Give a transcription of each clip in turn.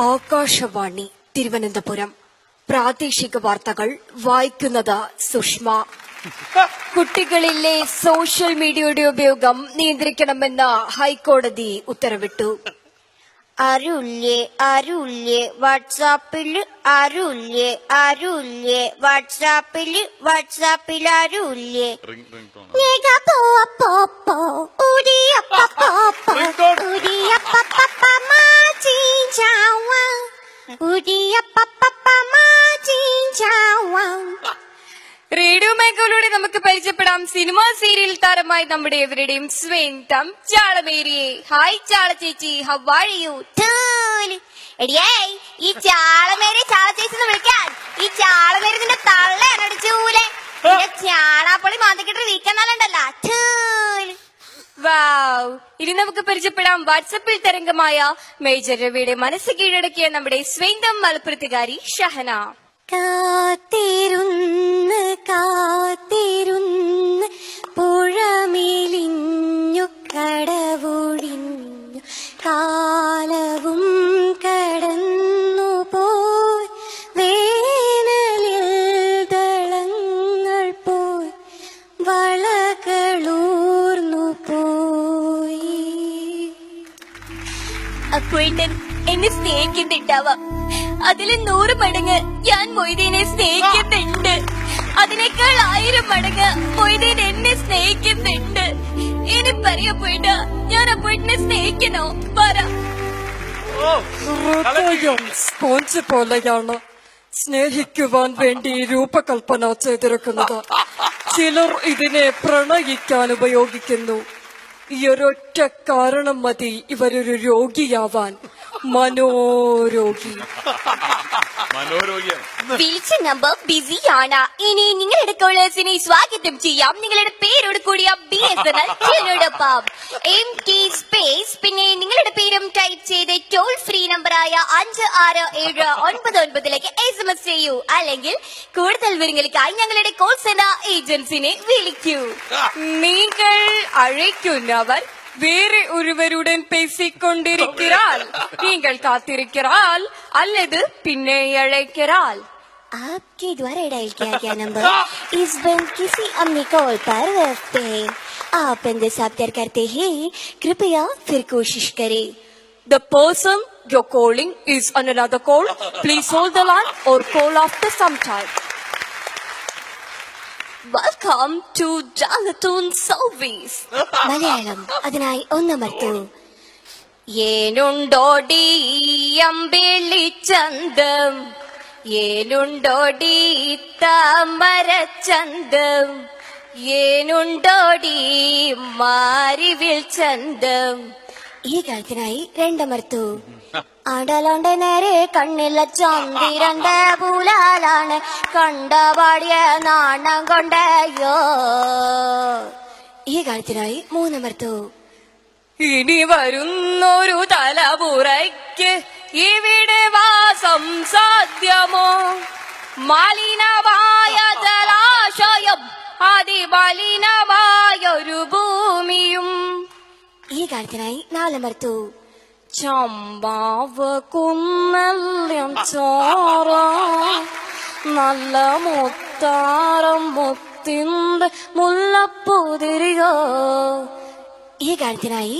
ആകാശവാണി തിരുവനന്തപുരം പ്രാദേശിക വാർത്തകൾ വായിക്കുന്നത് സുഷ്മ. കുട്ടികളിലെ സോഷ്യൽ മീഡിയയുടെ ഉപയോഗം നിയന്ത്രിക്കണമെന്ന് ഹൈക്കോടതി ഉത്തരവിട്ടു. ആരുല്ലേ വാട്സാപ്പില് ആരുല്ലേ വാട്സാപ്പില് ആരുല്ലേ റേഡിയോ മേഖലയിലൂടെ നമുക്ക് പരിചയപ്പെടാം സിനിമാ സീരിയൽ താരമായി നമ്മുടെ എവരുടെയും സ്വന്തം ചാളമേരിയെ. ഹായ് ചാള ചേച്ചി, ഹൗ ആർ യു? ഈ ചാളമേരി ചാള ചേച്ചി വിളിക്കാൻ ഈ ചാളമേരി നിന്റെ തള്ളയാണ് അടിച്ചൂലെ. ചാളാപ്പൊളി മാന്തിക്കിട്ട് വീക്കെന്നാലുണ്ടല്ലോ. വാവ്. ഇനി നമുക്ക് പരിചയപ്പെടാം വാട്സപ്പിൽ തരംഗമായ മേജർ രവിയുടെ മനസ്സ് കീഴടക്കിയ നമ്മുടെ സ്വന്തം മലപ്പുറത്തുകാരി ഷഹന. കാത്തിരുന്ന് പുഴമേലിഞ്ഞു കടവൊഴിഞ്ഞു കാലവും കടന്നു പോയി വേനലിൽ ദളങ്ങൾ പോയി വളകളൂർന്നു പോയി. അപ്പോഴേക്കും എന്നെ സ്നേഹിക്കുന്നുണ്ടാവാം. അതിൽ 100 മടങ്ങ് ഞാൻ മൊയ്തീനെ സ്നേഹിക്കുന്നുണ്ട്. അതിനേക്കാൾ 1000 മടങ്ങ് മൊയ്തീൻ എന്നെ സ്നേഹിക്കുന്നുണ്ട്. ഇനി പറയാ പോയിട്ട് ഞാൻ അപ്പോഴേനെ സ്നേഹിക്കണോ? പറ. സ്പോഞ്ച് പോലെയാണ് സ്നേഹിക്കുവാൻ വേണ്ടി രൂപകൽപ്പന ചെയ്തിരിക്കുന്നത്. ചിലർ ഇതിനെ പ്രണയിക്കാൻ ഉപയോഗിക്കുന്നു. ഈ ഒരൊറ്റ കാരണം മതി ഇവരൊരു രോഗിയാവാൻ. മനോരോഗി. വിളിച്ച നമ്പർ ബിസിയാണ്. ഇനി നിങ്ങളുടെ കോളേഴ്സിനെ സ്വാഗതം ചെയ്യാം. നിങ്ങളുടെ പേരോട് കൂടിയ BSNL ോടൊപ്പം MT സ്പേസ് പിന്നെ നിങ്ങളുടെ പേരും ടൈപ്പ് ചെയ്ത് ടോൾ ഫ്രീ നമ്പറായ 567999 SMS ചെയ്യൂ. അല്ലെങ്കിൽ കൂടുതൽ വിവരങ്ങൾക്കായി ഞങ്ങളുടെ കോൾ സെന്റർ ഏജൻസിനെ വിളിക്കൂ. നിങ്ങൾ അழைക്കുന്നവർ വേറെ ഒരുവരുடன் பேசிக்கொண்டிருக்கிறாள். நீங்கள் காத்திருக்கிறாள் அல்லது பின்னே அழைக்கிறாள். आपके द्वारा डायल किया गया नंबर इस बैंक किसी अन्य कॉल पर व्यस्त है. आप इंतजार करते हैं, कृपया फिर कोशिश करें. The person you're calling is on another call. Please hold the line or call after some time. Welcome to Janatun Service. Malayalam അതിനായി ഒന്നമർത്തൂ. ഏനുണ്ടോടി അമ്പിളിച്ചന്തം, ഏനുണ്ടോടി താമരച്ചന്തം, ഏനുണ്ടോടി മാരിവിൽ ചന്തം. ഈ കാര്യത്തിനായി രണ്ടമർത്തു. ആണ്ടാലോണ്ട നേരെ കണ്ണില്ല ചന്തിരണ്ട പൂലാലാണ് കണ്ടപാടിയ നാണം കൊണ്ടയോ. ഈ കാര്യത്തിനായി മൂന്നമർത്തു. ഇനി വരുന്നൊരു തലമുറയ്ക്ക് ഇവിടെ വാസം സാധ്യമോ? മലിനമായ ജലാശയം, അതിമലിനമായൊരു ഭൂമിയും. ഈ കാര്യത്തിനായി നാലമർത്തു. ചമ്പാവ് കുന്നല്യം ചോറ നല്ല മുത്താരം മുത്തിൻ്റെ മുല്ലപ്പൂതിരിയോ. ഈ കാര്യത്തിനായി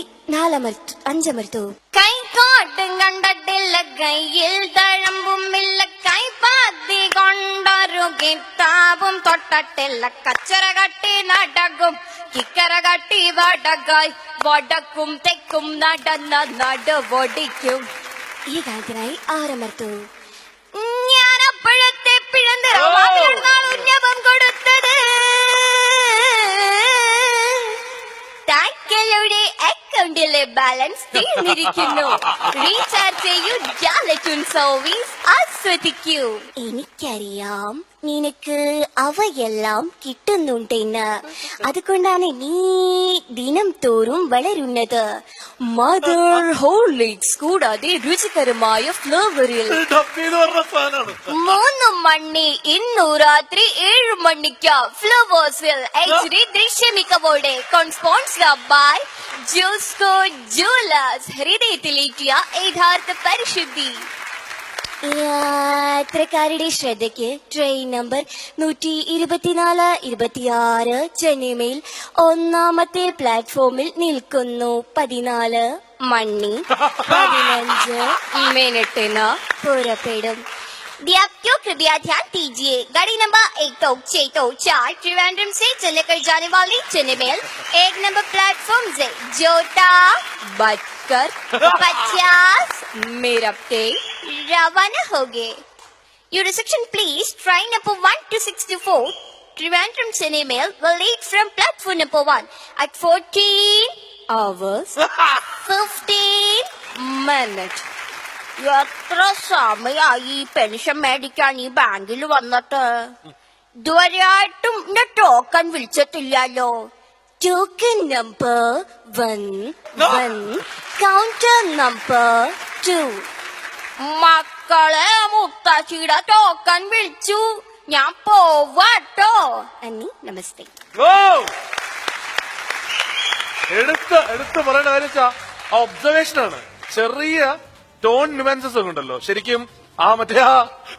അഞ്ചമർത്തു. കൈക്കോട്ടും കണ്ടിട്ടില്ല, കയ്യിൽ തഴമ്പുമില്ല, കൈപ്പാത്തി കൊണ്ടൊരു കിതാബും തൊട്ടിട്ടില്ല, കച്ചറ കട്ടി നടക്കും കിക്കറ കട്ടി വടകായി വടക്കും തെക്കും നടന്ന നടുവൊടിക്കും. ഈ കാര്യത്തിനായി ആറമർത്തു. ഞാൻ അപ്പോഴത്തെ പിഴന്തരം കൊടുത്തത് താങ്കളുടെ അക്കൗണ്ടിലെ ബാലൻസ് തീർന്നിരിക്കുന്നു. റീചാർജ് ചെയ്യൂ. ജാലറ്റുൻ സർവീസ് ആസ്വദിക്കൂ. എനിക്കറിയാം നിനക്ക് അവയെല്ലാം കിട്ടുന്നുണ്ടെന്ന്. അതുകൊണ്ടാണ് നീ ദിനം തോറും വളരുന്നത്. മദർ ഹോർലിക്സ് കൂടാതെ രുചികരമായ ഫ്ലേവറിൽ 3 മണി ഇന്നു രാത്രി 7 മണിക്ക് ഫ്ലവേഴ്സിൽ HD ദൃശ്യമികവോടെ സ്പോൺസർഡ് ബൈ ജോസ്കോ ജ്വല്ലേഴ്സ്. ഹൃദയത്തിലേറ്റിയ യഥാർത്ഥ പരിശുദ്ധി. യാത്രക്കാരുടെ ശ്രദ്ധയ്ക്ക് ട്രെയിൻ നമ്പർ 124-26 ചെന്നൈ മെയിൽ ഒന്നാമത്തെ പ്ലാറ്റ്ഫോമിൽ നിൽക്കുന്നു. 14 മണി 15 മിനിറ്റിന് പുറപ്പെടും. व्याप्तियों कृपया ध्यान दीजिए. गाड़ी नंबर 126 त्रिवेंद्रम से चेन्नई कर जाने वाली चेन्नई मेल 1 नंबर प्लेटफॉर्म से जोटा बजकर 50 मिनट पे रवाना हो गए. Your reception please. Train number 1 to 64 Trivandrum Chennai Mail will leave from platform number 1 at 14 hours 15 minutes. എത്ര സമയായി പെൻഷൻ മേടിക്കാൻ ഈ ബാങ്കിൽ വന്നിട്ട്? ഇതുവരെയായിട്ടും എന്റെ ടോക്കൺ വിളിച്ചിട്ടില്ലല്ലോ. Token number 1 counter number 2. മക്കളെ, മുത്തശ്ശിയുടെ ടോക്കൺ വിളിച്ചു. ഞാൻ പോവാട്ടോ. അന്നി നമസ്തേ. എടുത്ത് പറയേണ്ട കാര്യം ഒബ്സർവേഷൻ ആണ്. ചെറിയ ടോൺ ന്യൂവാൻസസ് ഒക്കെ ഉണ്ടല്ലോ. ശരിക്കും മറ്റേ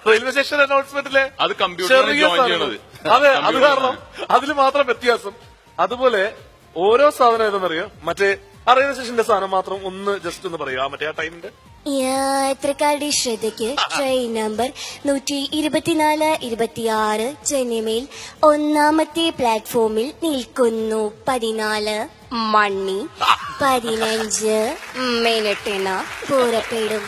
റെയിൽവേ സ്റ്റേഷൻ അനൗൺസ്മെന്റിലെ അത് കമ്പ്യൂട്ടറിൽ ജോയിൻ ചെയ്യണത്. അതെ, അത് കാരണം അതിൽ മാത്രം വ്യത്യാസം. അതുപോലെ ഓരോ സാധനം ഏതെന്നറിയോ, മറ്റേ റെയിൽവേ സ്റ്റേഷന്റെ സാധനം മാത്രം ഒന്ന് ജസ്റ്റ് ഒന്ന് പറയോ മറ്റേ ആ ടൈമിന്റെ. യാത്രക്കാരുടെ ശ്രദ്ധയ്ക്ക് ട്രെയിൻ നമ്പർ 124-26 ചെന്നൈ മെയിൽ ഒന്നാമത്തെ പ്ലാറ്റ്ഫോമിൽ നിൽക്കുന്നു. 14 മണി 15 മിനിറ്റിന് പുറപ്പെടും.